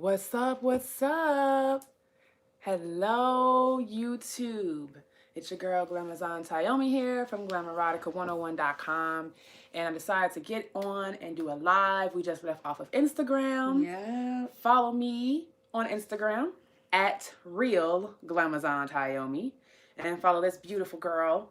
What's up? What's up? Hello, YouTube. It's your girl, Glamazon Tyomi here from Glamorerotica101.com. And I decided to get on and do a live. We just left off of Instagram. Yeah. Follow me on Instagram at Real Glamazon Tyomi. And follow this beautiful girl,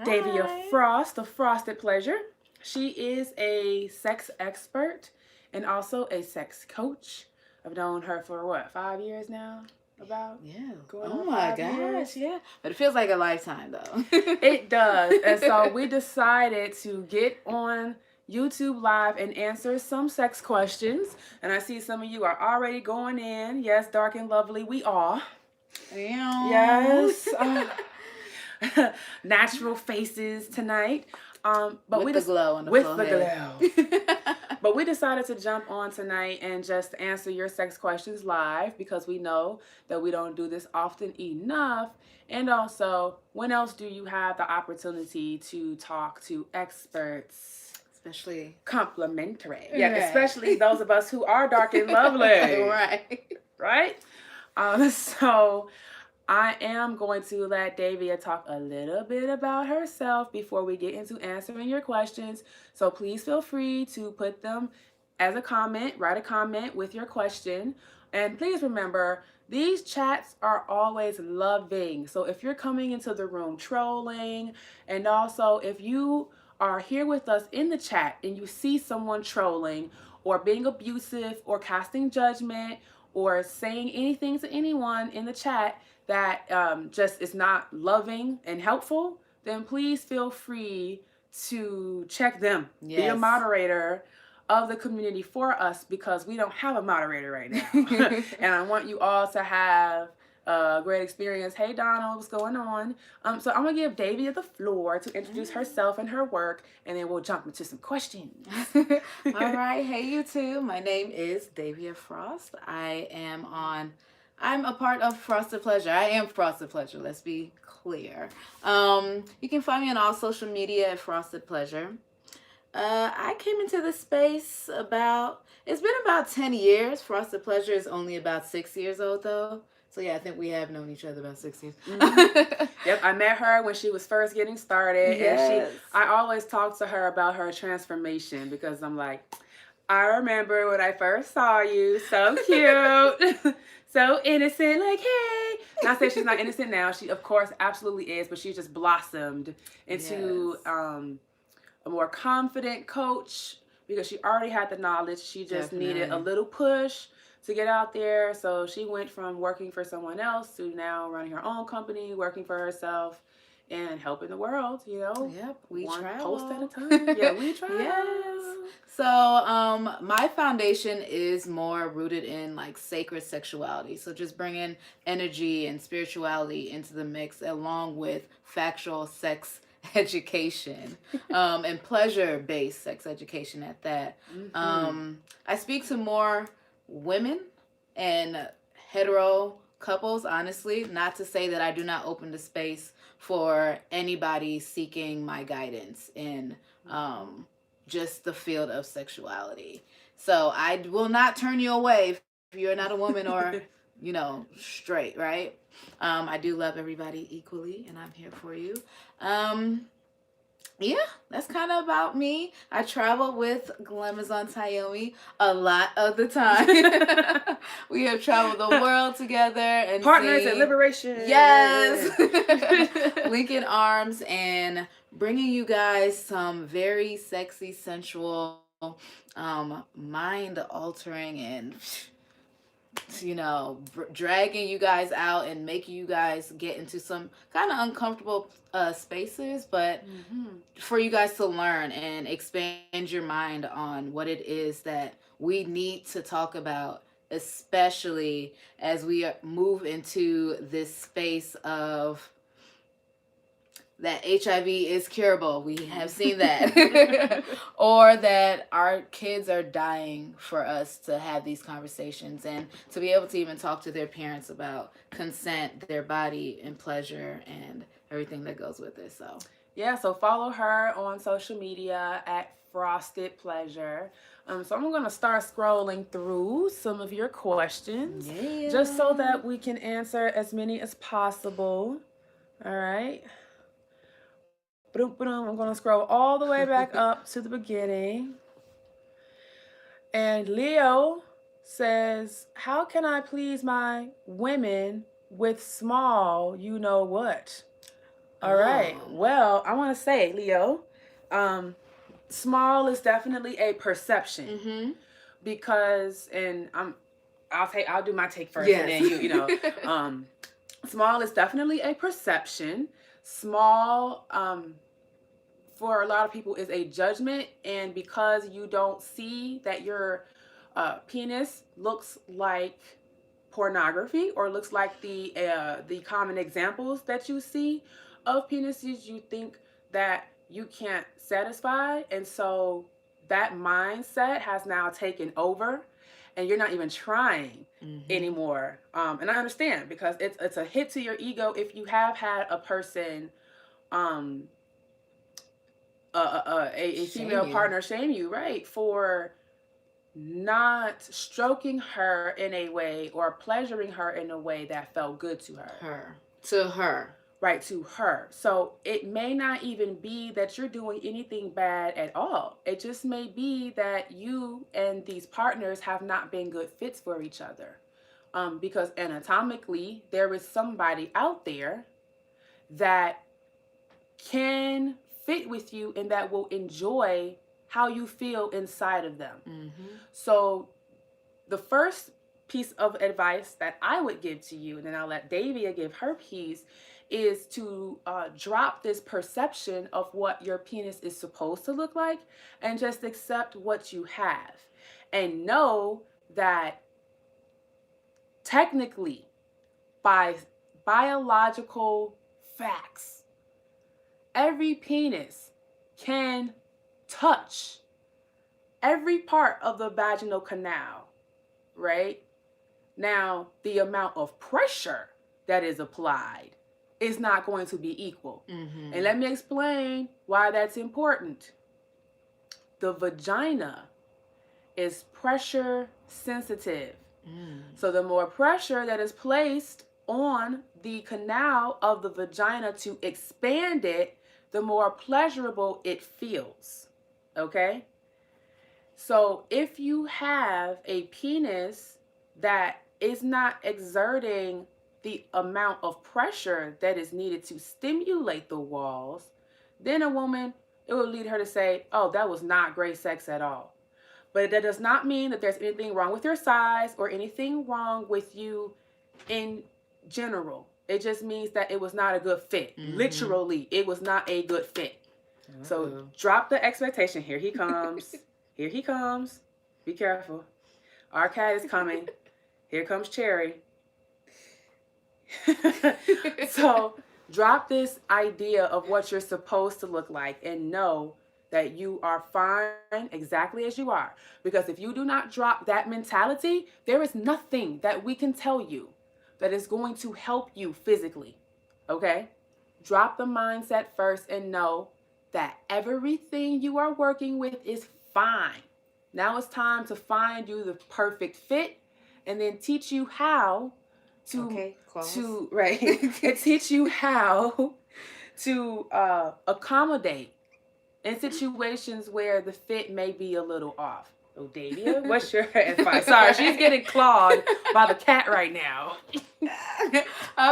Davia Frost, the Frosted Pleasure. She is a sex expert and also a sex coach. I've known her for what, 5 years now? About? Yeah. Going Oh on my 5 gosh, years. yeah. But it feels like a lifetime though. It does. And so we decided to get on YouTube Live and answer some sex questions. And I see some of you are already going in. Yes, dark and lovely, we are. Yes. Natural faces tonight. But with the glow on the with forehead. the glow. But we decided to jump on tonight and just answer your sex questions live because we know that we don't do this often enough. And also, when else do you have the opportunity to talk to experts? Especially complimentary. Yeah, right. Especially those of us who are dark and lovely. Right? So I am going to let Davia talk a little bit about herself before we get into answering your questions. So please feel free to put them as a comment, write a comment with your question. And please remember, these chats are always loving. So if you're coming into the room trolling, and also if you are here with us in the chat and you see someone trolling or being abusive or casting judgment or saying anything to anyone in the chat that just is not loving and helpful, then please feel free to check them. Yes. Be a moderator of the community for us because we don't have a moderator right now. And I want you all to have a great experience. Hey, Donald, what's going on? So I'm going to give Davia the floor to introduce herself and her work, and then we'll jump into some questions. All right. Hey, YouTube. My name is Davia Frost. I'm a part of Frosted Pleasure. I am Frosted Pleasure. Let's be clear. You can find me on all social media at Frosted Pleasure. I came into this space it's been about 10 years. Frosted Pleasure is only about 6 years old though. So yeah, I think we have known each other about 6 years. Mm-hmm. Yep, I met her when she was first getting started. Yes. And I always talk to her about her transformation because I'm like, I remember when I first saw you, so cute. So innocent, like, hey. Not saying she's not innocent now. She, of course, absolutely is, but she just blossomed into a more confident coach because she already had the knowledge. She just needed a little push to get out there. So she went from working for someone else to now running her own company, working for herself, and helping the world, Yep, we travel. Post at a time. Yeah, we travel. Yes. So, my foundation is more rooted in like sacred sexuality. So just bringing energy and spirituality into the mix along with factual sex education and pleasure-based sex education at that. Mm-hmm. I speak to more women and hetero couples, honestly, not to say that I do not open the space for anybody seeking my guidance in just the field of sexuality. So I will not turn you away if you're not a woman or, straight, right? I do love everybody equally, and I'm here for you. Yeah, that's kind of about me. I travel with Glamazon Tyomi a lot of the time. We have traveled the world together and partners in liberation. Yes, linking arms and bringing you guys some very sexy, sensual, mind-altering and dragging you guys out and making you guys get into some kind of uncomfortable spaces, but for you guys to learn and expand your mind on what it is that we need to talk about, especially as we move into this space of that HIV is curable. We have seen that. Or that our kids are dying for us to have these conversations and to be able to even talk to their parents about consent, their body, and pleasure, and everything that goes with it. So Yeah, so follow her on social media at Frosted Pleasure. So I'm going to start scrolling through some of your questions just so that we can answer as many as possible. All right. I'm going to scroll all the way back up to the beginning. And Leo says, how can I please my women with small, you know what? All right. Well, I want to say, Leo, small is definitely a perception because, and I'll do my take first, and then you know, small is definitely a perception. Small, for a lot of people is a judgment, and because you don't see that your penis looks like pornography or looks like the common examples that you see of penises, you think that you can't satisfy, and so that mindset has now taken over, and you're not even trying anymore. And I understand because it's a hit to your ego if you have had a person a female partner shame you, right, for not stroking her in a way or pleasuring her in a way that felt good to her. Right, to her. So it may not even be that you're doing anything bad at all. It just may be that you and these partners have not been good fits for each other. Because anatomically, there is somebody out there that can fit with you and that will enjoy how you feel inside of them. So the first piece of advice that I would give to you, and then I'll let Davia give her piece, is to drop this perception of what your penis is supposed to look like and just accept what you have. And know that technically, by biological facts, every penis can touch every part of the vaginal canal, right? Now, the amount of pressure that is applied is not going to be equal. And let me explain why that's important. The vagina is pressure sensitive. So the more pressure that is placed on the canal of the vagina to expand it, the more pleasurable it feels. Okay? So if you have a penis that is not exerting the amount of pressure that is needed to stimulate the walls, then a woman, it will lead her to say, oh, that was not great sex at all. But that does not mean that there's anything wrong with your size or anything wrong with you in general. It just means that it was not a good fit. Literally, it was not a good fit. So drop the expectation. Here he comes. Here he comes. Be careful. Our cat is coming. Here comes Cherry. So drop this idea of what you're supposed to look like and know that you are fine exactly as you are. Because if you do not drop that mentality, there is nothing that we can tell you that is going to help you physically. Okay? Drop the mindset first and know that everything you are working with is fine. Now it's time to find you the perfect fit and then teach you how to teach you how to accommodate in situations where the fit may be a little off. Oh, Davia, what's your advice? Sorry, she's getting clawed by the cat right now.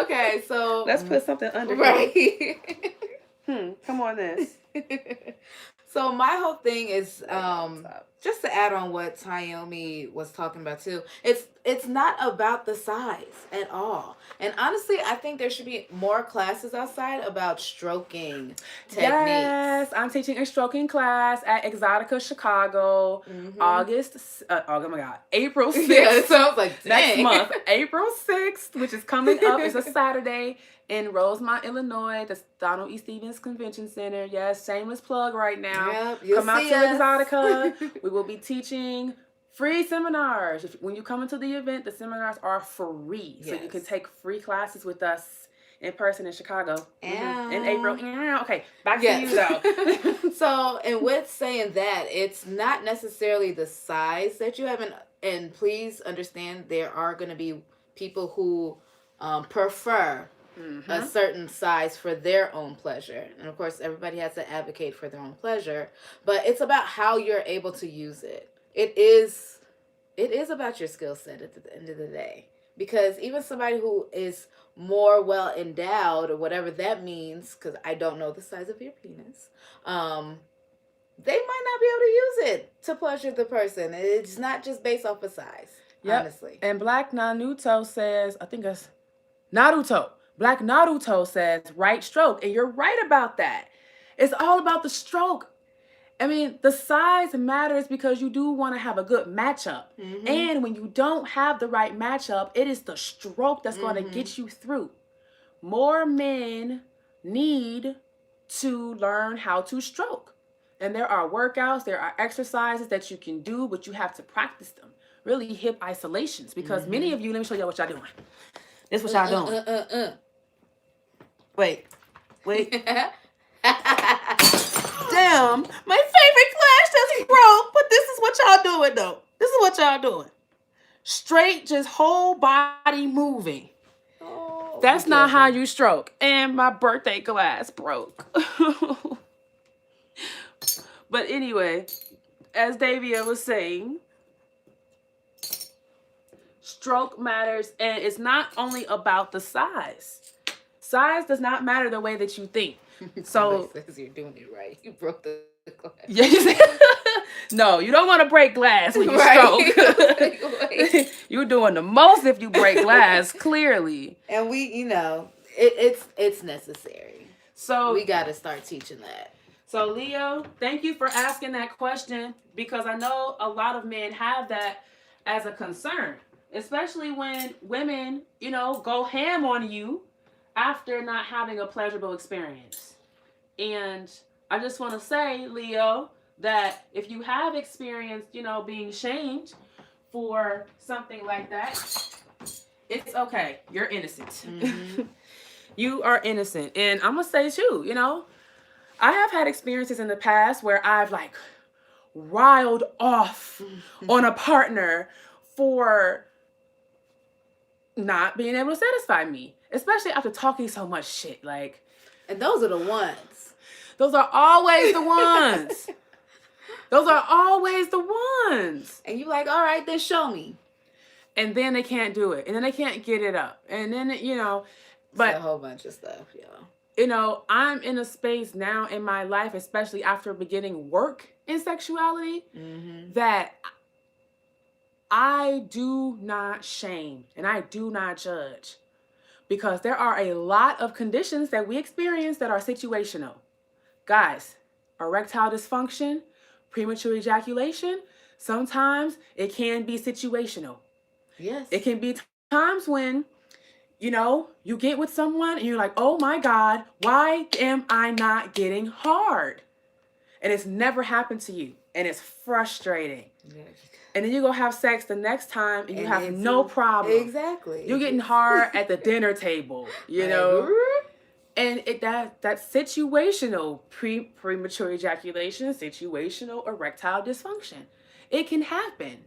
Okay, so let's put something under here. Come on this. So my whole thing is just to add on what Tyomi was talking about too. It's not about the size at all. And honestly, I think there should be more classes outside about stroking techniques. Yes, I'm teaching a stroking class at Exotica Chicago, April 6th. Yeah, it sounds like next month, April 6th, which is coming up. It's a Saturday in Rosemont, Illinois, the Donald E. Stevens Convention Center. Yes, shameless plug right now. Yep, come out to Exotica. We will be teaching free seminars. When you come into the event, the seminars are free. Yes. So you can take free classes with us in person in Chicago in April. Okay, back to you though. So, and with saying that, it's not necessarily the size that you have, and please understand there are going to be people who prefer a certain size for their own pleasure. And of course, everybody has to advocate for their own pleasure, but it's about how you're able to use it. It is about your skill set at the end of the day. Because even somebody who is more well endowed, or whatever that means, because I don't know the size of your penis, they might not be able to use it to pleasure the person. It's not just based off of size, honestly. And Black Naruto says, I think that's Naruto. Black Naruto says, right stroke. And you're right about that. It's all about the stroke. I mean, the size matters because you do want to have a good matchup. And when you don't have the right matchup, it is the stroke that's going to get you through. More men need to learn how to stroke. And there are workouts, there are exercises that you can do, but you have to practice them. Really hip isolations, because many of you, let me show you what y'all doing. This is what y'all doing. Wait. Damn, my favorite class just broke, but this is what y'all doing though. This is what y'all doing. Straight, just whole body moving. Oh, that's not how you stroke. And my birthday glass broke. But anyway, as Davia was saying, stroke matters, and it's not only about the size. Size does not matter the way that you think. So says you're doing it right. You broke the glass. Yeah. No, you don't want to break glass when you stroke. You're doing the most if you break glass, clearly. And it's necessary. So we got to start teaching that. So Leo, thank you for asking that question, because I know a lot of men have that as a concern, especially when women, go ham on you after not having a pleasurable experience. And I just want to say, Leo, that if you have experienced, being shamed for something like that, it's okay. You're innocent. You are innocent. And I'm going to say too, I have had experiences in the past where I've riled off on a partner for not being able to satisfy me, especially after talking so much shit. And those are the ones. Those are always the ones. Those are always the ones. And you all right, then show me. And then they can't do it. And then they can't get it up. And then, but it's a whole bunch of stuff, y'all. I'm in a space now in my life, especially after beginning work in sexuality, that I do not shame and I do not judge, because there are a lot of conditions that we experience that are situational. Guys, erectile dysfunction, premature ejaculation, sometimes it can be situational. Yes. It can be times when you get with someone and you're like, oh my God, why am I not getting hard? And it's never happened to you. And it's frustrating. Yes. And then you go have sex the next time and you have no problem. Exactly. You're getting hard at the dinner table, And that's situational premature ejaculation, situational erectile dysfunction. It can happen.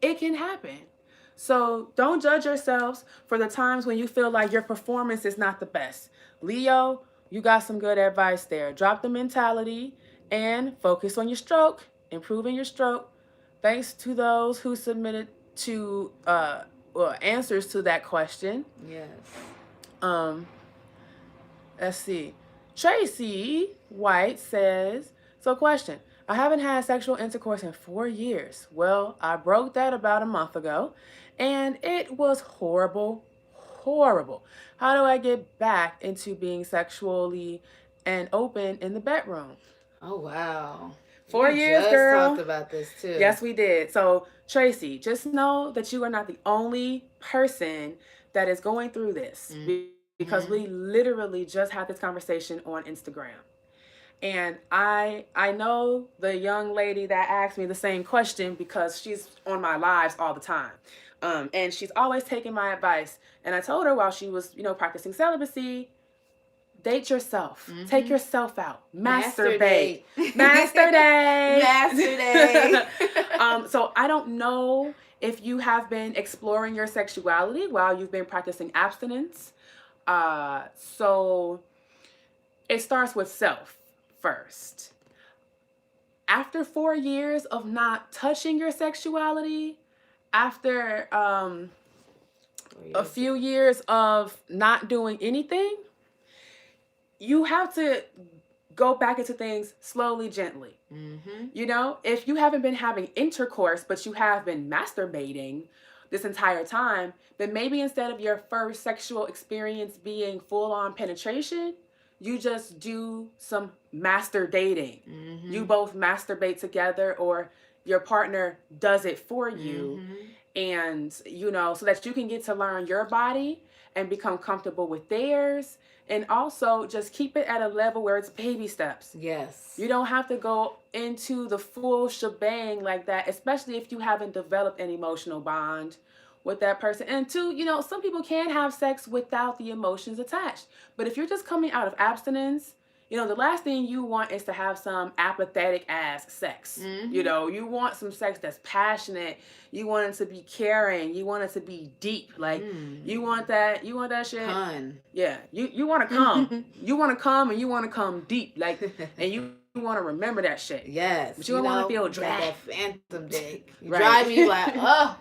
It can happen. So don't judge yourselves for the times when you feel like your performance is not the best. Leo, you got some good advice there. Drop the mentality and focus on your stroke, improving your stroke. Thanks to those who submitted to answers to that question. Yes. Let's see. Tracy White says, so question. I haven't had sexual intercourse in 4 years. Well, I broke that about a month ago, and it was horrible. How do I get back into being sexually and open in the bedroom? Oh, wow. 4 years, girl. We talked about this, too. Yes, we did. So, Tracy, just know that you are not the only person that is going through this, because we literally just had this conversation on Instagram. And I know the young lady that asked me the same question because she's on my lives all the time. And she's always taking my advice. And I told her while she was, practicing celibacy, date yourself. Mm-hmm. Take yourself out. Masturbate. Master day. Master day. So I don't know if you have been exploring your sexuality while you've been practicing abstinence. So it starts with self first. After 4 years of not touching your sexuality, after a few years of not doing anything, you have to go back into things slowly, gently. Mm-hmm. If you haven't been having intercourse, but you have been masturbating this entire time, then maybe instead of your first sexual experience being full-on penetration, you just do some master dating. Mm-hmm. You both masturbate together, or your partner does it for you. Mm-hmm. And, so that you can get to learn your body and become comfortable with theirs. And also just keep it at a level where it's baby steps. Yes. You don't have to go into the full shebang like that, especially if you haven't developed an emotional bond with that person. And two, some people can have sex without the emotions attached. But if you're just coming out of abstinence, the last thing you want is to have some apathetic ass sex. Mm-hmm. You want some sex that's passionate. You want it to be caring. You want it to be deep. Like, you want that shit. Fun. Yeah. You want to come. You want to come, and you want to come deep. Like, and you want to remember that shit. Yes. But you don't want to feel dry. That phantom dick. You drive me like, oh.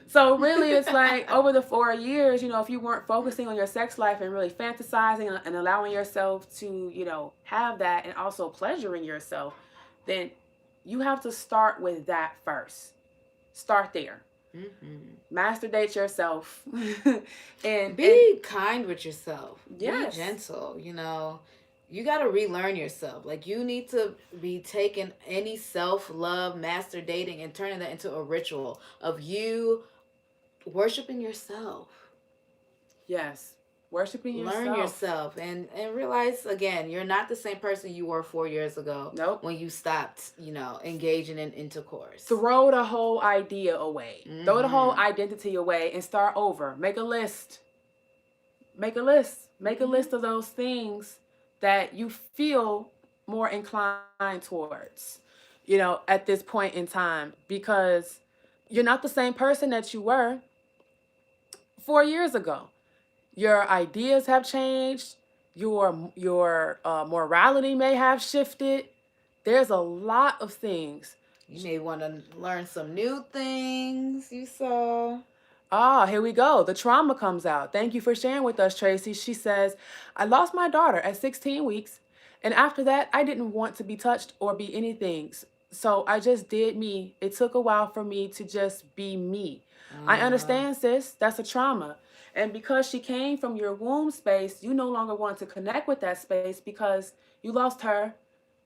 So really, it's like over the 4 years, if you weren't focusing on your sex life and really fantasizing and allowing yourself to, have that, and also pleasuring yourself, then you have to start with that first. Start there. Mm-hmm. Masturbate yourself. and be kind with yourself. Yes. Be gentle, You got to relearn yourself. Like, you need to be taking any self-love, master dating, and turning that into a ritual of you worshiping yourself. Yes. Worshiping yourself. Learn yourself and realize, again, you're not the same person you were 4 years ago. Nope. When you stopped, engaging in intercourse. Throw the whole idea away. Mm-hmm. Throw the whole identity away and start over. Make a list. Make a list. Make a list of those things that you feel more inclined towards, at this point in time, because you're not the same person that you were 4 years ago. Your ideas have changed. Your morality may have shifted. There's a lot of things. You may want to learn some new things you saw. Here we go. The trauma comes out. Thank you for sharing with us, Tracy. She says, I lost my daughter at 16 weeks. And after that, I didn't want to be touched or be anything. So I just did me. It took a while for me to just be me. I understand, sis. That's a trauma. And because she came from your womb space, you no longer want to connect with that space because you lost her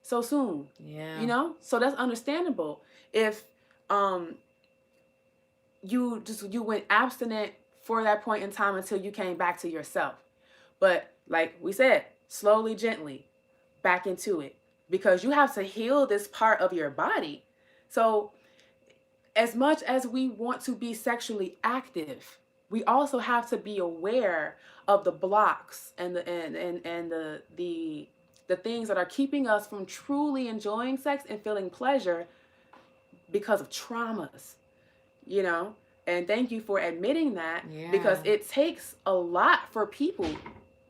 so soon. Yeah. So that's understandable. If you went abstinent for that point in time until you came back to yourself. But like we said, slowly, gently, back into it, because you have to heal this part of your body. So as much as we want to be sexually active, we also have to be aware of the blocks and the things that are keeping us from truly enjoying sex and feeling pleasure because of traumas, And thank you for admitting that, because it takes a lot for people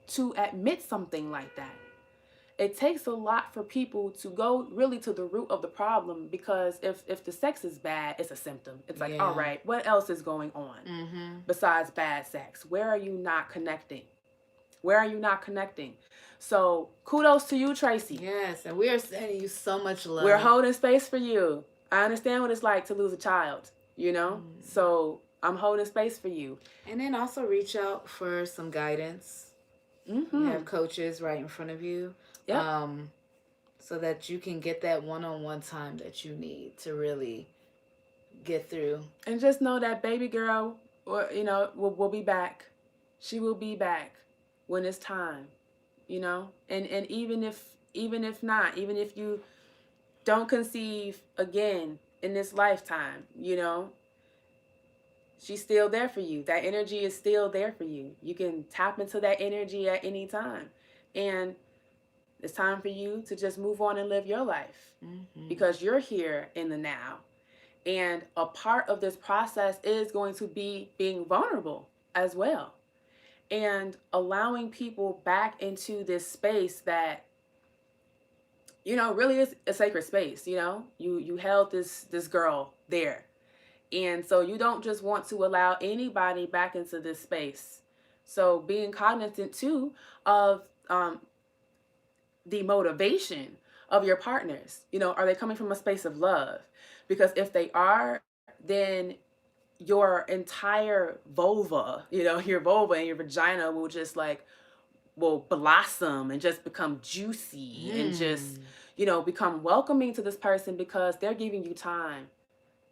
to admit something like that. It takes a lot for people to go really to the root of the problem, because if the sex is bad, it's a symptom. It's like, all right, what else is going on besides bad sex? Where are you not connecting? Where are you not connecting? So kudos to you, Tracy. Yes, and we are sending you so much love. We're holding space for you. I understand what it's like to lose a child, So I'm holding space for you. And then also reach out for some guidance. You have coaches right in front of you. Yep. So that you can get that one-on-one time that you need to really get through. And just know that baby girl, will be back. She will be back when it's time, And even if not, even if you don't conceive again in this lifetime, she's still there for you. That energy is still there for you. You can tap into that energy at any time. And it's time for you to just move on and live your life because you're here in the now. And a part of this process is going to be being vulnerable as well and allowing people back into this space that really is a sacred space. You held this girl there, and so you don't just want to allow anybody back into this space. So being cognizant too of the motivation of your partners. Are they coming from a space of love? Because if they are, then your entire vulva, your vulva and your vagina will just will blossom and just become juicy and just, become welcoming to this person because they're giving you time.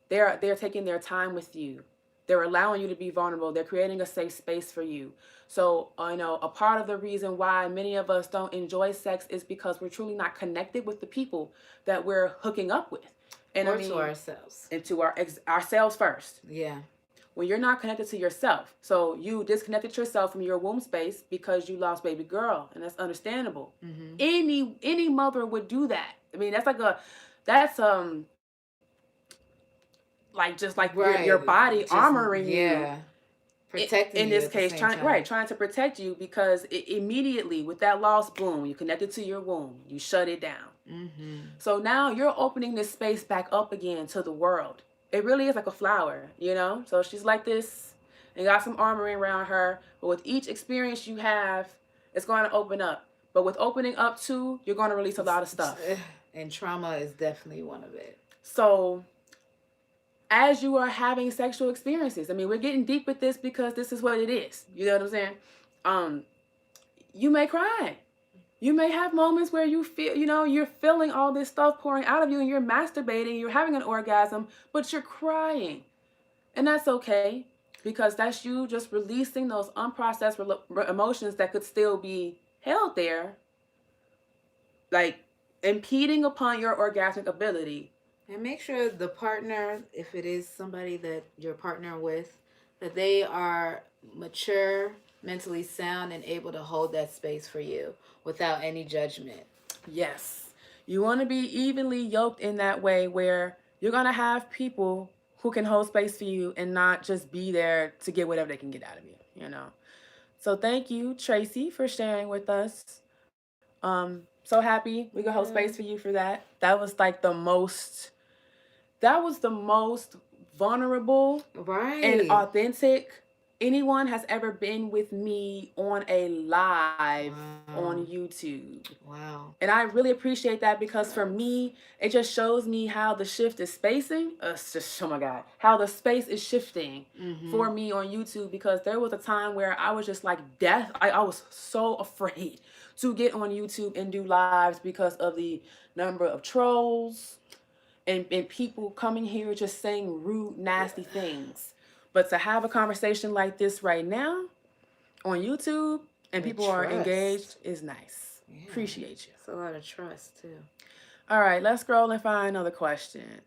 They're taking their time with you. They're allowing you to be vulnerable. They're creating a safe space for you. So, a part of the reason why many of us don't enjoy sex is because we're truly not connected with the people that we're hooking up with. And to ourselves. And to ourselves first. Yeah. When you're not connected to yourself. So you disconnected yourself from your womb space because you lost baby girl. And that's understandable. Any mother would do that. I mean, that's just like your body armoring you. Protecting in this case, trying to protect you because immediately with that loss, boom, you connected to your womb, you shut it down. So now you're opening this space back up again to the world. It really is like a flower, So she's like this and got some armoring around her. But with each experience you have, it's going to open up. But with opening up too, you're going to release a lot of stuff. And trauma is definitely one of it. So as you are having sexual experiences, I mean, we're getting deep with this because this is what it is. You know what I'm saying? You may cry. You may have moments where you feel, you're feeling all this stuff pouring out of you and you're masturbating, you're having an orgasm, but you're crying. And that's okay because that's you just releasing those unprocessed emotions that could still be held there, like impeding upon your orgasmic ability. And make sure the partner, if it is somebody that you're partner with, that they are mature, mentally sound, and able to hold that space for you without any judgment. Yes. You want to be evenly yoked in that way where you're going to have people who can hold space for you and not just be there to get whatever they can get out of you, So thank you, Tracy, for sharing with us. So happy we could hold space for you for that. That was the most vulnerable and authentic anyone has ever been with me on a live on YouTube. Wow. And I really appreciate that because for me, it just shows me how the shift is spacing. Oh my God. How the space is shifting for me on YouTube because there was a time where I was just like death. I was so afraid to get on YouTube and do lives because of the number of trolls and people coming here just saying rude, nasty things. But to have a conversation like this right now on YouTube and people are engaged is nice. Yeah. Appreciate you. It's a lot of trust too. All right, let's scroll and find another question.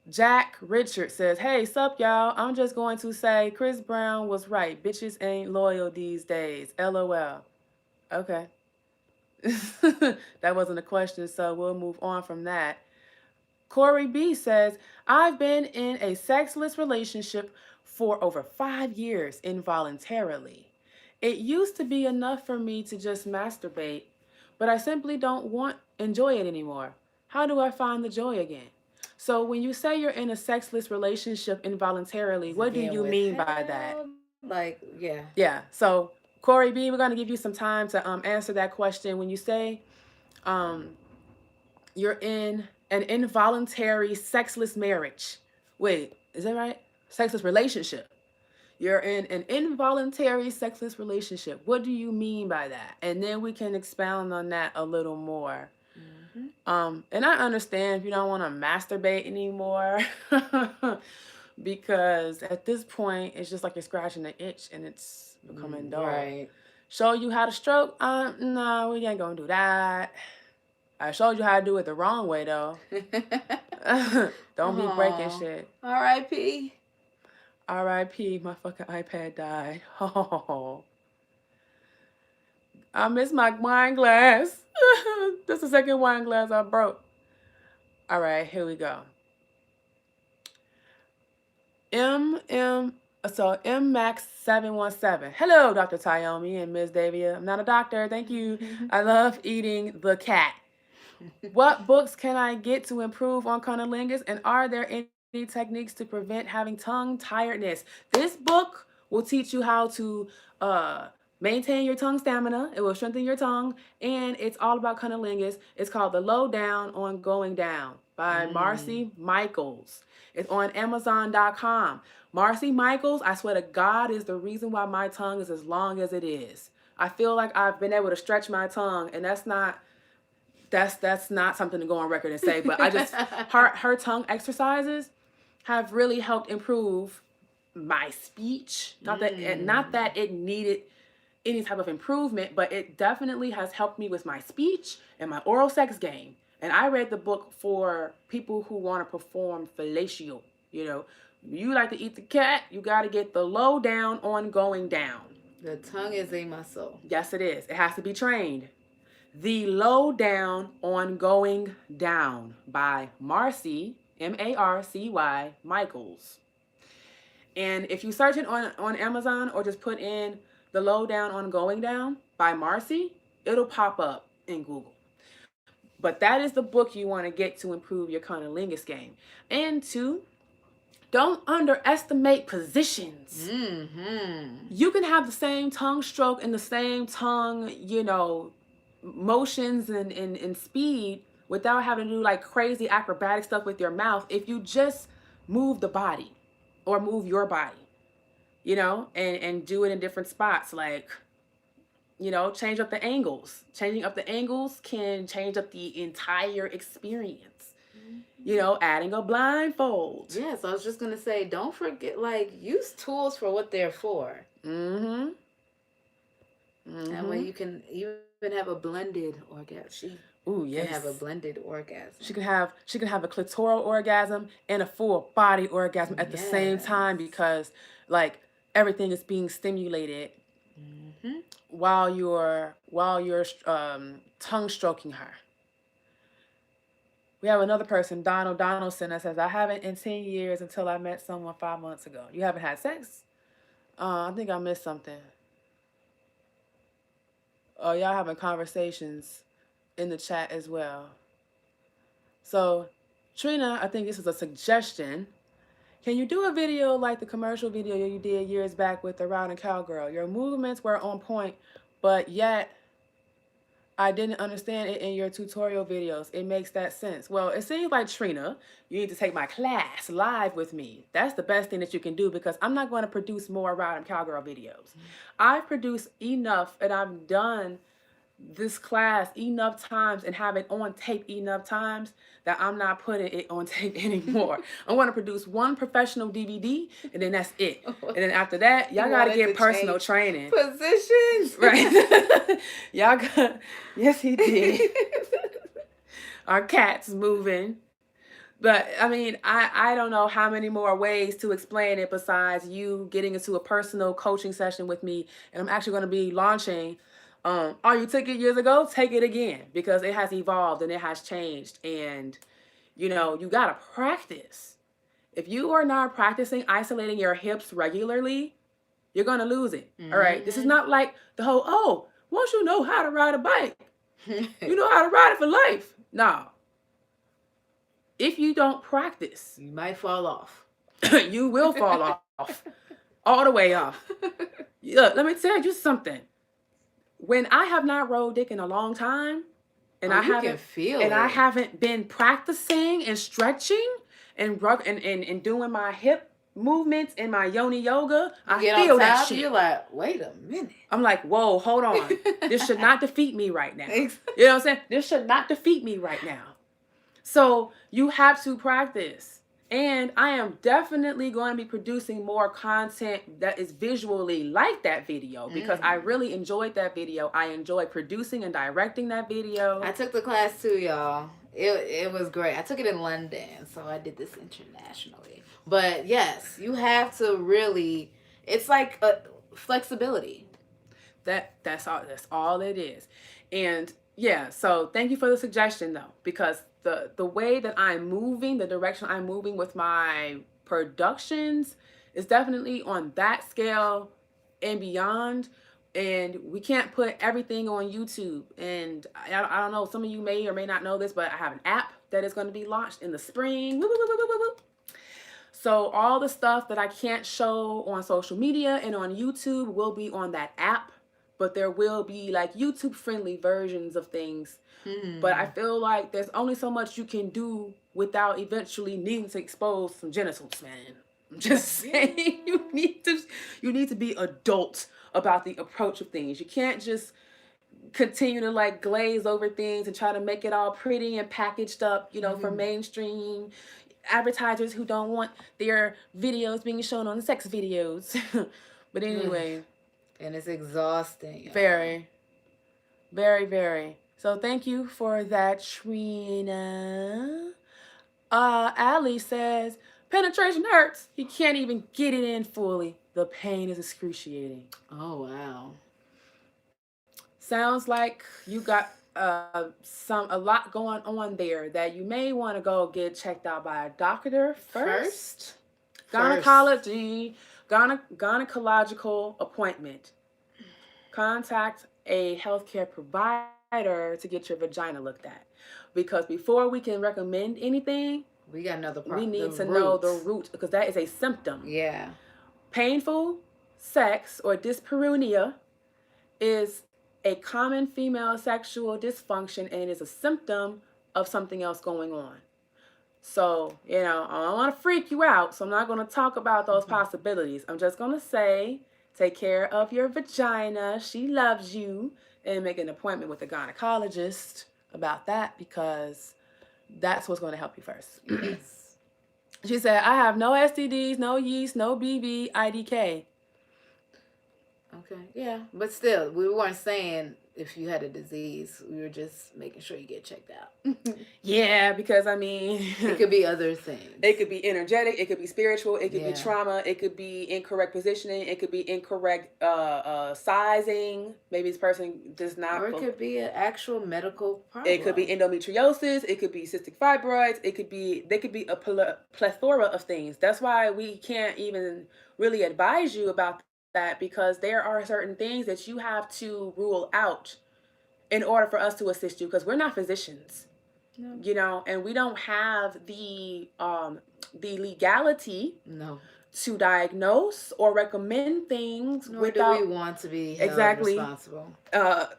Jack Richard says, hey, sup, y'all? I'm just going to say Chris Brown was right. Bitches ain't loyal these days. LOL. Okay. That wasn't a question, so we'll move on from that. Corey B says, I've been in a sexless relationship for over 5 years involuntarily. It used to be enough for me to just masturbate, but I simply don't enjoy it anymore. How do I find the joy again? So when you say you're in a sexless relationship involuntarily, what do you mean by that? Yeah. Yeah. So Corey B, we're going to give you some time to answer that question. When you say you're in an involuntary sexless marriage. Wait, is that right? Sexless relationship. You're in an involuntary sexless relationship. What do you mean by that? And then we can expound on that a little more. And I understand if you don't want to masturbate anymore because at this point it's just like you're scratching the itch and it's becoming dull. Right. Show you how to stroke? No, we ain't gonna do that. I showed you how to do it the wrong way, though. Don't be breaking shit. R.I.P. R.I.P. My fucking iPad died. Oh, I miss my wine glass. That's the second wine glass I broke. All right, here we go. MMax717. Hello, Dr. Tyomi and Ms. Davia. I'm not a doctor. Thank you. I love eating the cat. What books can I get to improve on cunnilingus? And are there any techniques to prevent having tongue tiredness? This book will teach you how to maintain your tongue stamina. It will strengthen your tongue. And it's all about cunnilingus. It's called The Lowdown on Going Down by Marcy Michaels. It's on Amazon.com. Marcy Michaels, I swear to God, is the reason why my tongue is as long as it is. I feel like I've been able to stretch my tongue, and that's not something to go on record and say, but I just her tongue exercises have really helped improve my speech. Not that it needed any type of improvement, but it definitely has helped me with my speech and my oral sex game. And I read the book for people who want to perform fellatio. You know, you like to eat the cat, you got to get the lowdown on going down. The tongue is a muscle. Yes, it is. It has to be trained. The Lowdown on Going Down by Marcy, Marcy Michaels. And if you search it on Amazon or just put in The Lowdown on Going Down by Marcy, it'll pop up in Google. But that is the book you want to get to improve your cunnilingus game. And two, don't underestimate positions. You can have the same tongue stroke and the same tongue, motions and speed without having to do like crazy acrobatic stuff with your mouth if you just move the body or move your body, and do it in different spots, like, change up the angles. Changing up the angles can change up the entire experience. Adding a blindfold. Yeah, so I was just going to say, don't forget, use tools for what they're for. That way you can even have a blended orgasm. Can have a blended orgasm. She can have a clitoral orgasm and a full body orgasm at the same time, because everything is being stimulated while you're tongue stroking her. We have another person, Donaldson, that says, I haven't in 10 years until I met someone 5 months ago. You haven't had sex? I think I missed something. Oh, y'all having conversations in the chat as well. So, Trina, I think this is a suggestion. Can you do a video like the commercial video you did years back with the Routing Cowgirl? Your movements were on point, but yet I didn't understand it in your tutorial videos. It makes that sense. Well, it seems like, Trina, you need to take my class live with me. That's the best thing that you can do, because I'm not going to produce more Routing Cowgirl videos. I've produced enough, and I've done this class enough times and have it on tape enough times that I'm not putting it on tape anymore. I want to produce one professional DVD, and then that's it. And then after that, y'all got to get personal training. Positions. Right. Y'all got, yes, he did. Our cat's moving. But, I mean, I don't know how many more ways to explain it besides you getting into a personal coaching session with me. And I'm actually going to be launching you took it years ago, take it again, because it has evolved and it has changed. And, you got to practice. If you are not practicing isolating your hips regularly, you're going to lose it. All right. This is not like the whole, once you know how to ride a bike, you know how to ride it for life. No. If you don't practice, you might fall off. You will fall off. All the way off. Look, let me tell you something. When I have not rode dick in a long time, and I haven't been practicing and stretching and doing my hip movements and my yoni yoga, I feel that shit. You're like, wait a minute. I'm like, whoa, hold on. This should not defeat me right now. You know what I'm saying? This should not defeat me right now. So you have to practice. And I am definitely going to be producing more content that is visually like that video, because I really enjoyed that video. I enjoyed producing and directing that video. I took the class too, y'all. It was great. I took it in London, so I did this internationally. But yes, you have to really. It's like a flexibility. That's all it is. And yeah, so thank you for the suggestion though, because the way that I'm moving, the direction I'm moving with my productions is definitely on that scale and beyond. And we can't put everything on YouTube. And I don't know, some of you may or may not know this, but I have an app that is going to be launched in the spring. Woo, woo, woo, woo, woo, woo. So all the stuff that I can't show on social media and on YouTube will be on that app, but there will be like YouTube friendly versions of things. But I feel like there's only so much you can do without eventually needing to expose some genitals, man. I'm just saying you need to be adult about the approach of things. You can't just continue to like glaze over things and try to make it all pretty and packaged up, for mainstream advertisers who don't want their videos being shown on sex videos. But anyway. And it's exhausting. Very, very, very. So thank you for that, Trina. Allie says, penetration hurts. He can't even get it in fully. The pain is excruciating. Oh, wow. Sounds like you got a lot going on there that you may want to go get checked out by a doctor first. Gynecological appointment. Contact a healthcare provider to get your vagina looked at, because before we can recommend anything, we got another problem. We need to know the root, because that is a symptom. Yeah. Painful sex or dyspareunia is a common female sexual dysfunction, and it is a symptom of something else going on. So, I don't want to freak you out, so I'm not going to talk about those possibilities. I'm just going to say, take care of your vagina. She loves you. And make an appointment with a gynecologist about that, because that's what's going to help you first. Yes. She said, I have no STDs, no yeast, no BV, IDK. Okay, yeah. But still, we weren't saying if you had a disease. We were just making sure you get checked out. Yeah, because it could be other things. It could be energetic. It could be spiritual. It could be trauma. It could be incorrect positioning. It could be incorrect sizing. Maybe this person does not. Or it could be an actual medical problem. It could be endometriosis. It could be cystic fibroids. They could be a plethora of things. That's why we can't even really advise you about that, because there are certain things that you have to rule out in order for us to assist you, because we're not physicians. No. And we don't have the legality to diagnose or recommend things. Nor do we want to be held responsible.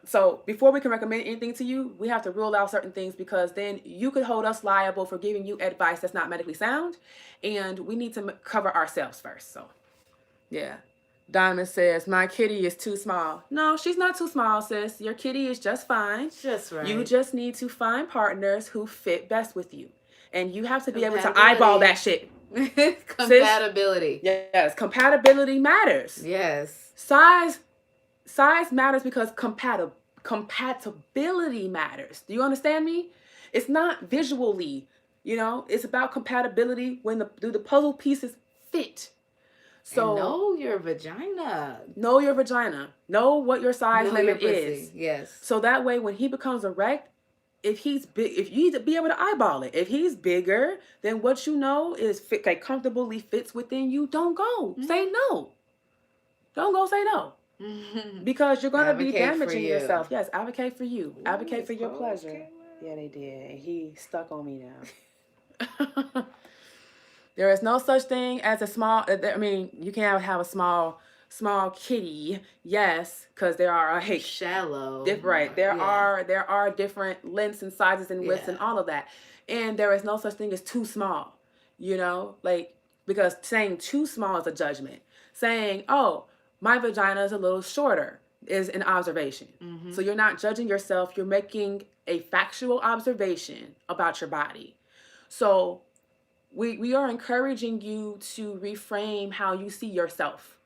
So before we can recommend anything to you, we have to rule out certain things, because then you could hold us liable for giving you advice that's not medically sound, and we need to cover ourselves first. So, yeah. Diamond says, my kitty is too small. No, she's not too small, sis. Your kitty is just fine. Just right. You just need to find partners who fit best with you. And you have to be able to eyeball that shit. Compatibility. Sis, yes, compatibility matters. Yes. Size matters because compatibility matters. Do you understand me? It's not visually, it's about compatibility when do the puzzle pieces fit. So know your vagina. Know your vagina. Know what your size limit is. Yes. So that way, when he becomes erect, if he's big, if you need to be able to eyeball it. If he's bigger than what you know is comfortably fits within you, don't go. Say no. Don't go say no. Because you're gonna be damaging yourself. Yes, advocate for you. Ooh, advocate for your pleasure. Yeah, they did. He stuck on me now. There is no such thing as a small. You can't have a small kitty. Yes, because there are shallow. Right. There are different lengths and sizes and widths and all of that, and there is no such thing as too small. Because saying too small is a judgment. Saying, oh, my vagina is a little shorter is an observation. Mm-hmm. So you're not judging yourself. You're making a factual observation about your body. So we are encouraging you to reframe how you see yourself,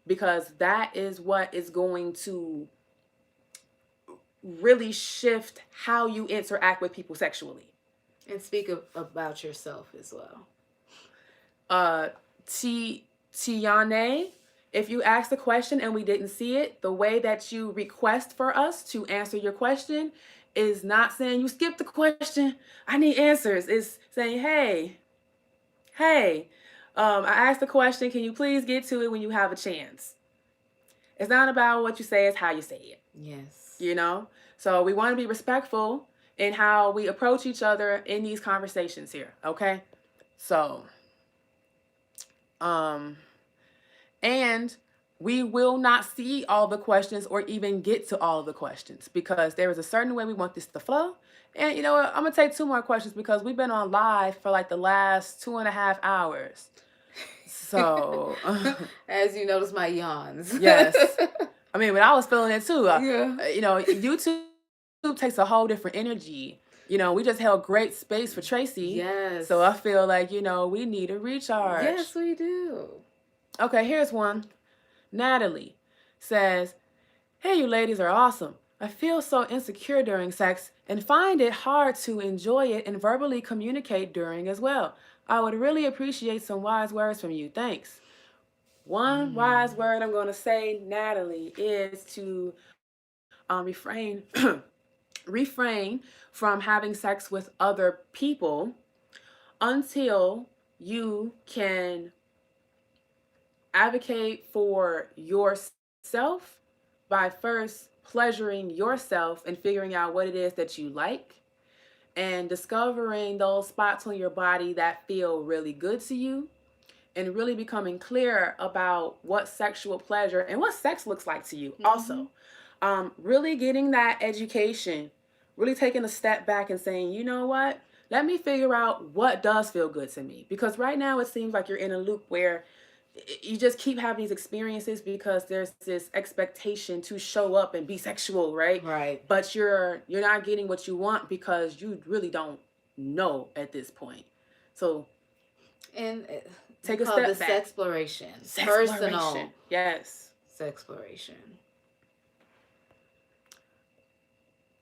because that is what is going to really shift how you interact with people sexually. And speak about yourself as well. Tiane, if you asked a question and we didn't see it, the way that you request for us to answer your question is not saying you skipped the question, I need answers. It's saying, hey, I asked a question, can you please get to it when you have a chance? It's not about what you say, it's how you say it. Yes. You know? So we want to be respectful in how we approach each other in these conversations here, okay? So, and we will not see all the questions or even get to all of the questions because there is a certain way we want this to flow. And you know what? I'm going to take 2 more questions because we've been on live for like the last 2.5 hours. So, as you notice my yawns. Yes. I mean, but I was feeling it too. Yeah. You know, YouTube takes a whole different energy. You know, we just held great space for Tracy. Yes. So I feel like, you know, we need a recharge. Yes, we do. Okay, here's one. Natalie says, hey, you ladies are awesome. I feel so insecure during sex and find it hard to enjoy it and verbally communicate during as well. I would really appreciate some wise words from you. Thanks. One wise word I'm going to say, Natalie, is to refrain from having sex with other people until you can advocate for yourself by first pleasuring yourself and figuring out what it is that you like and discovering those spots on your body that feel really good to you and really becoming clear about what sexual pleasure and what sex looks like to you also. Really getting that education, really taking a step back and saying, you know what, let me figure out what does feel good to me. Because right now it seems like you're in a loop where you just keep having these experiences because there's this expectation to show up and be sexual, right? Right. But you're not getting what you want because you really don't know at this point. So, and take a step the back. Sexploration. Personal. Yes. Sexploration.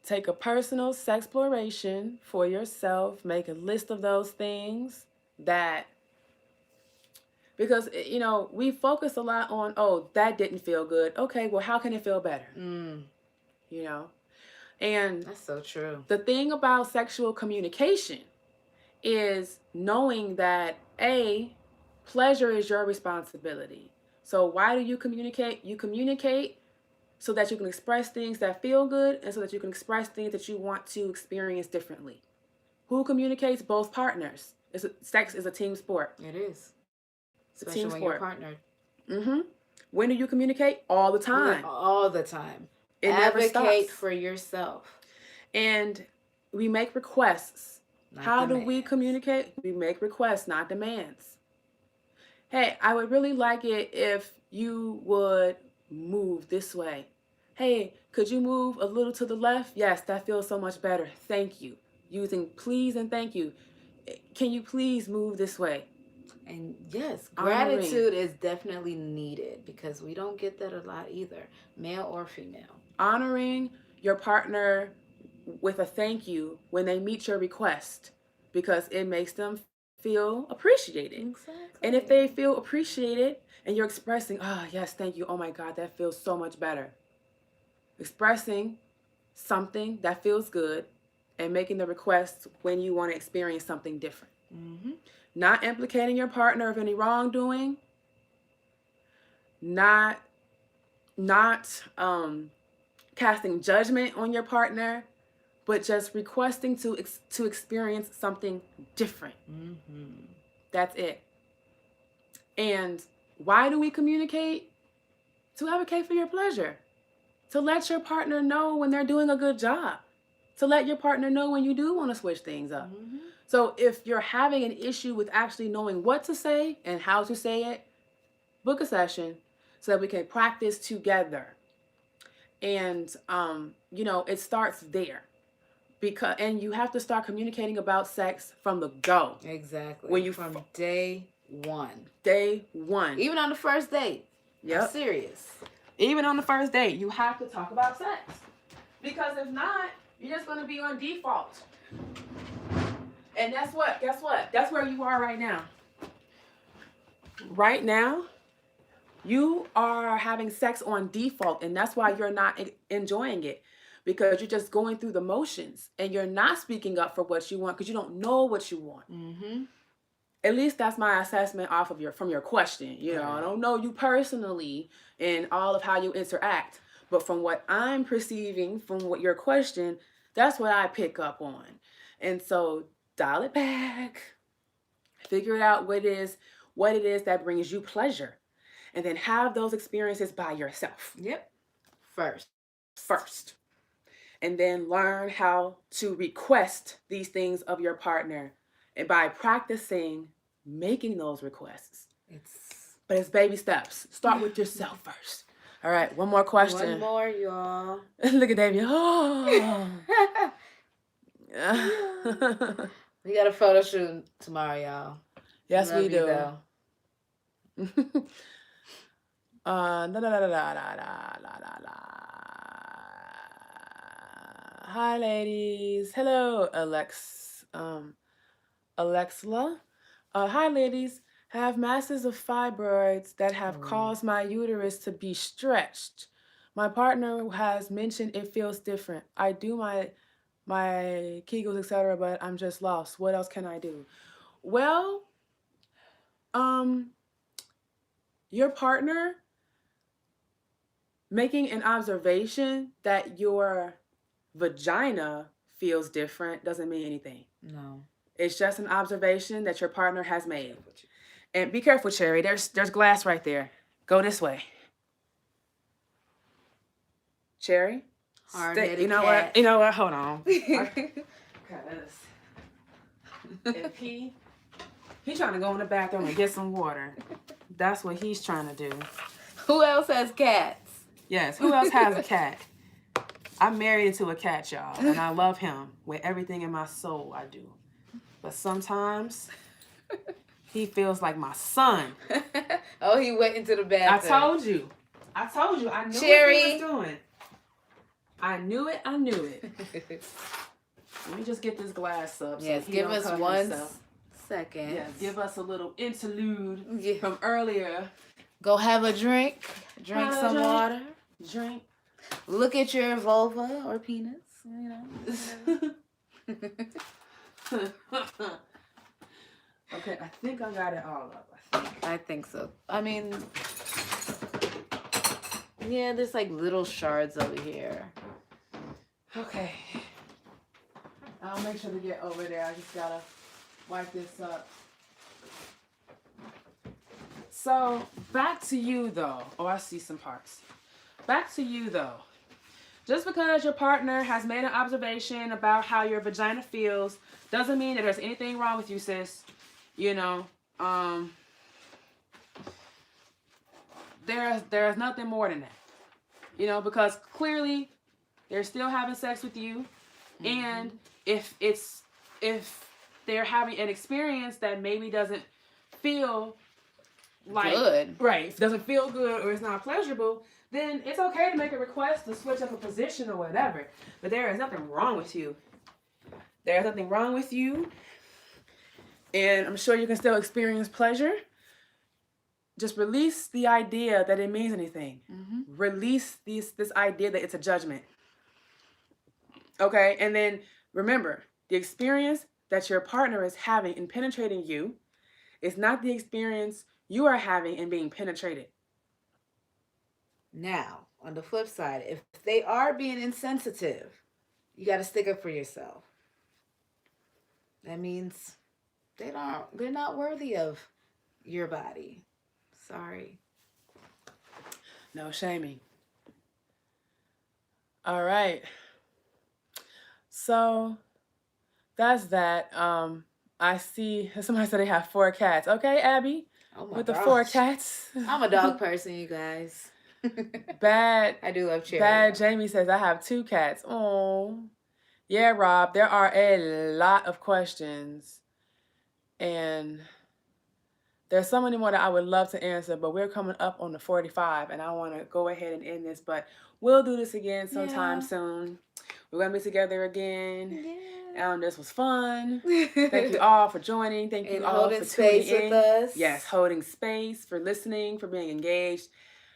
Take a personal sexploration for yourself. Make a list of those things that, because, you know, we focus a lot on, oh, that didn't feel good. Okay, well, how can it feel better? You know? And that's so true. The thing about sexual communication is knowing that, A, pleasure is your responsibility. So why do you communicate? You communicate so that you can express things that feel good and so that you can express things that you want to experience differently. Who communicates? Both partners. Sex is a team sport. It is. It's Especially a team when sport. You're partnered. When do you communicate? All the time. All the time. It Advocate for yourself. And we make requests. How demands. Do we communicate? We make requests, not demands. Hey, I would really like it if you would move this way. Hey, could you move a little to the left? Yes, that feels so much better. Thank you. Using please and thank you. Can you please move this way? And yes, gratitude is definitely needed because we don't get that a lot either, male or female. Honoring your partner with a thank you when they meet your request because it makes them feel appreciated. Exactly. And if they feel appreciated and you're expressing, oh, yes, thank you. Oh, my God, that feels so much better. Expressing something that feels good and making the request when you want to experience something different. Not implicating your partner of any wrongdoing. Not casting judgment on your partner, but just requesting to experience something different. That's it. And why do we communicate? To advocate for your pleasure. To let your partner know when they're doing a good job. To let your partner know when you do want to switch things up. So if you're having an issue with actually knowing what to say and how to say it, book a session so that we can practice together. And, you know, it starts there. And you have to start communicating about sex from the go. Exactly. From day one. Day one. Even on the first date. Yep. I'm serious. Even on the first date, you have to talk about sex. Because if not, you're just going to be on default. And that's what, guess what? That's where you are right now. Right now, you are having sex on default, and that's why you're not enjoying it, because you're just going through the motions and you're not speaking up for what you want because you don't know what you want. Mm-hmm. At least that's my assessment off of from your question. You know, I don't know you personally and all of how you interact, but from what I'm perceiving from what your question, that's what I pick up on. And so dial it back, figure out what it is that brings you pleasure, and then have those experiences by yourself. Yep. First. And then learn how to request these things of your partner, and by practicing making those requests. But it's baby steps. Start with yourself first. All right, one more question. One more, y'all. Look at Davia. Oh. We got a photo shoot tomorrow, y'all. Yes, we do. Hi, ladies. Hello, Alexla. Hi, ladies. Have masses of fibroids that have caused my uterus to be stretched. My partner has mentioned it feels different. I do my Kegels, etc., but I'm just lost. What else can I do? Well, your partner making an observation that your vagina feels different doesn't mean anything. No. It's just an observation that your partner has made. And be careful, Cherry. There's glass right there. Go this way. Cherry? Hard-headed You know cat. what? You know what? Hold on. If he's trying to go in the bathroom and get some water. That's what he's trying to do. Who else has cats? Yes, who else has a cat? I'm married into a cat, y'all, and I love him with everything in my soul. I do. But sometimes he feels like my son. Oh, he went into the bathroom. I told you. I knew Cherry. what he was doing. I knew it. Let me just get this glass up. Yes, so give us 1 second. Yeah, give us a little interlude from earlier. Go have a drink. Drink some water. Drink. Look at your vulva or penis. You know. Okay, I think I got it all up. I think so. I mean, yeah, there's like little shards over here. Okay. I'll make sure to get over there. I just gotta wipe this up. So, back to you though. Oh, I see some parts. Back to you though. Just because your partner has made an observation about how your vagina feels doesn't mean that there's anything wrong with you, sis. You know, there's nothing more than that. You know, because clearly they're still having sex with you, and if they're having an experience that maybe doesn't feel like good, right, if it doesn't feel good or it's not pleasurable, then it's okay to make a request to switch up a position or whatever. But there is nothing wrong with you. There's nothing wrong with you. And I'm sure you can still experience pleasure. Just release the idea that it means anything. Release this idea that it's a judgment. Okay? And then remember, the experience that your partner is having in penetrating you is not the experience you are having in being penetrated. Now, on the flip side, if they are being insensitive, you got to stick up for yourself. That means they're not worthy of your body. Sorry. No shaming. All right. So that's that. I see somebody said they have 4 cats. Okay, Abby. Oh my with the gosh. 4 cats. I'm a dog person, you guys. Bad. I do love Cherry. Bad Jamie says I have 2 cats. Oh. Yeah, Rob, there are a lot of questions. And there's so many more that I would love to answer, but we're coming up on the 45, and I want to go ahead and end this. But we'll do this again sometime soon. We're going to be together again. Yeah. This was fun. Thank you all for joining. Thank you all for tuning in. With us. Yes, holding space, for listening, for being engaged,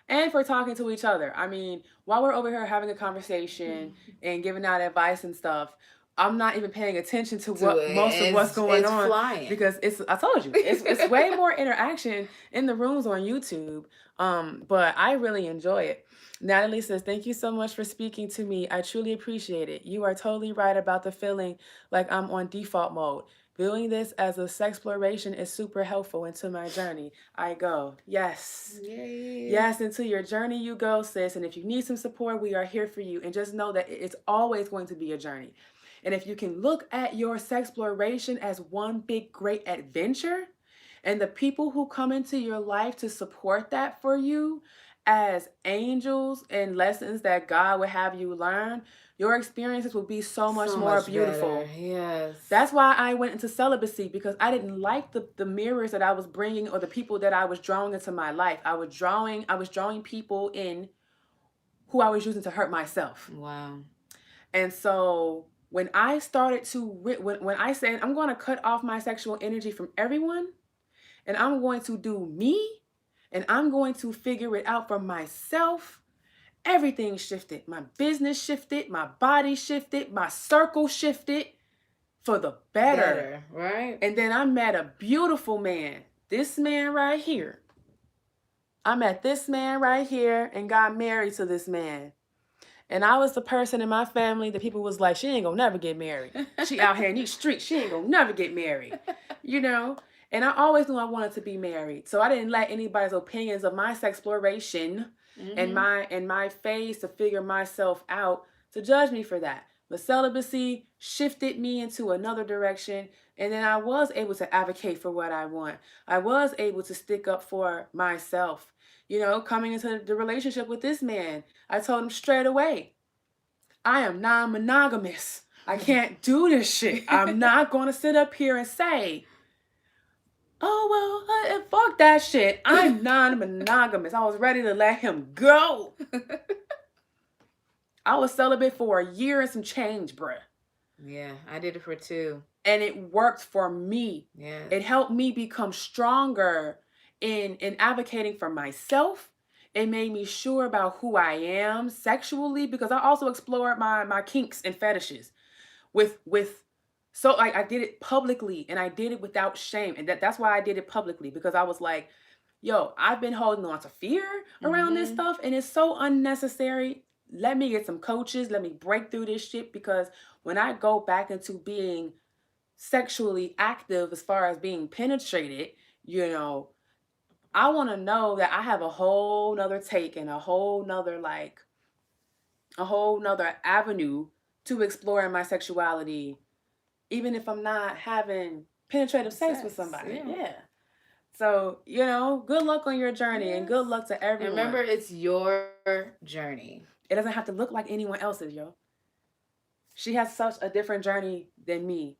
and for talking to each other. I mean, while we're over here having a conversation and giving out advice and stuff, I'm not even paying attention to most of what's going on. Flying. Because I told you, it's way more interaction in the rooms on YouTube. But I really enjoy it. Natalie says, thank you so much for speaking to me. I truly appreciate it. You are totally right about the feeling like I'm on default mode. Viewing this as a sexploration is super helpful into my journey. I go. Yes. Yay. Yes, into your journey you go, sis. And if you need some support, we are here for you. And just know that it's always going to be a journey. And if you can look at your sexploration as one big great adventure, and the people who come into your life to support that for you as angels and lessons that God would have you learn, your experiences will be so much more beautiful. Better. Yes. That's why I went into celibacy, because I didn't like the mirrors that I was bringing or the people that I was drawing into my life. I was drawing people in who I was using to hurt myself. Wow. And so when I started to, when I said, I'm going to cut off my sexual energy from everyone, and I'm going to do me, and I'm going to figure it out for myself, everything shifted. My business shifted, my body shifted, my circle shifted for the better. Right? And then I met a beautiful man. This man right here. I met this man right here and got married to this man. And I was the person in my family that people was like, she ain't gonna never get married. She out here in these streets, she ain't gonna never get married. You know? And I always knew I wanted to be married. So I didn't let anybody's opinions of my sexploration and my phase to figure myself out to judge me for that. But celibacy shifted me into another direction. And then I was able to advocate for what I want. I was able to stick up for myself. You know, coming into the relationship with this man, I told him straight away, I am non-monogamous. I can't do this shit. I'm not going to sit up here and say, oh, well, fuck that shit. I'm non-monogamous. I was ready to let him go. I was celibate for a year and some change, bruh. Yeah, I did it for 2. And it worked for me. Yeah. It helped me become stronger in advocating for myself. It made me sure about who I am sexually, because I also explored my kinks and fetishes so I did it publicly, and I did it without shame. And that's why I did it publicly, because I was like, yo, I've been holding on to fear around this stuff, and it's so unnecessary. Let me get some coaches. Let me break through this shit, because when I go back into being sexually active as far as being penetrated, you know, I want to know that I have a whole nother take and a whole nother avenue to explore in my sexuality, even if I'm not having penetrative sex with somebody. Yeah. So, you know, good luck on your journey, and good luck to everyone. And remember, it's your journey. It doesn't have to look like anyone else's, yo. She has such a different journey than me,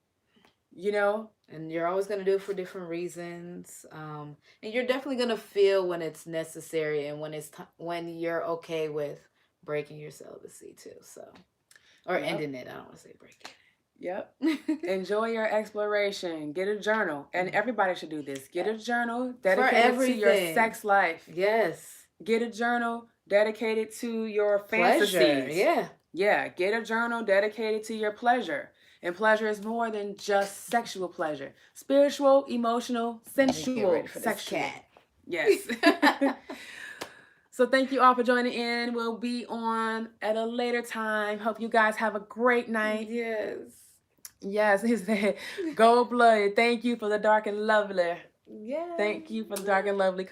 you know? And you're always going to do it for different reasons. And you're definitely going to feel when it's necessary and when you're okay with breaking your celibacy too. So, or ending it. I don't want to say breaking. Yep. Enjoy your exploration. Get a journal. And everybody should do this. Get a journal dedicated to your sex life. Yes. Get a journal dedicated to your fantasies. Pleasure. Yeah. Yeah. Get a journal dedicated to your pleasure. And pleasure is more than just sexual pleasure. Spiritual, emotional, sensual, sexual. Cat. Yes. So thank you all for joining in. We'll be on at a later time. Hope you guys have a great night. Yes. Yes, he said, gold blooded. Thank you for the dark and lovely. Yeah. Thank you for the dark and lovely